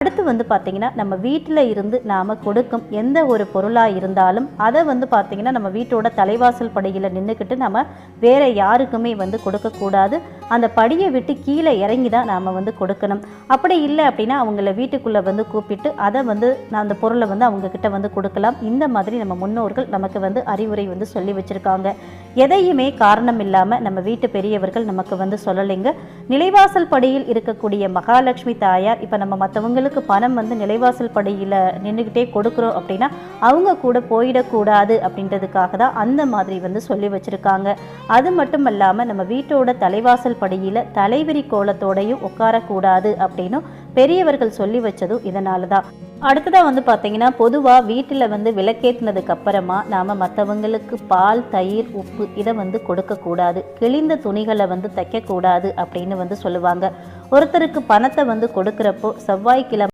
அடுத்து வந்து பார்த்திங்கன்னா நம்ம வீட்டில் இருந்து நாம் கொடுக்கும் எந்த ஒரு பொருளாக இருந்தாலும் அதை வந்து பார்த்திங்கன்னா நம்ம வீட்டோட தலைவாசல் படியில் நின்றுக்கிட்டு நம்ம வேறு யாருக்குமே வந்து கொடுக்கக்கூடாது. அந்த படியை விட்டு கீழே இறங்கி தான் நாம் வந்து கொடுக்கணும். அப்படி இல்லை அப்படின்னா அவங்கள வீட்டுக்குள்ளே வந்து கூப்பிட்டு அதை வந்து அந்த பொருளை வந்து அவங்கக்கிட்ட வந்து கொடுக்கலாம். இந்த மாதிரி நம்ம முன்னோர்கள் நமக்கு வந்து அறிவுரை வந்து சொல்லி வச்சுருக்காங்க. எதையுமே காரணம் இல்லாமல் நம்ம வீட்டு பெரியவர்கள் நமக்கு வந்து சொல்லலைங்க. நிலைவாசல் படியில் இருக்கக்கூடிய மகாலட்சுமி தாயார் இப்போ நம்ம மற்றவங்களுக்கு பணம் வந்து நிலைவாசல் படியில் நின்றுக்கிட்டே கொடுக்குறோம் அப்படின்னா அவங்க கூட போயிடக்கூடாது அப்படின்றதுக்காக தான் அந்த மாதிரி வந்து சொல்லி வச்சுருக்காங்க. அது மட்டும் இல்லாமல் நம்ம வீட்டோட தலைவாசல் படியில் தலைவிரி கோலத்தோடையும் உட்காரக்கூடாது அப்படின்னு பெரியவர்கள் சொல்லி வச்சதும் இதனால தான். அடுத்ததாக வந்து பார்த்திங்கன்னா பொதுவாக வீட்டில் வந்து விளக்கேற்றினதுக்கு அப்புறமா நாம் மற்றவங்களுக்கு பால், தயிர், உப்பு இதை வந்து கொடுக்கக்கூடாது. கிழிந்த துணிகளை வந்து தைக்கக்கூடாது அப்படின்னு வந்து சொல்லுவாங்க. ஒருத்தருக்கு பணத்தை வந்து கொடுக்குறப்போ செவ்வாய்க்கிழமை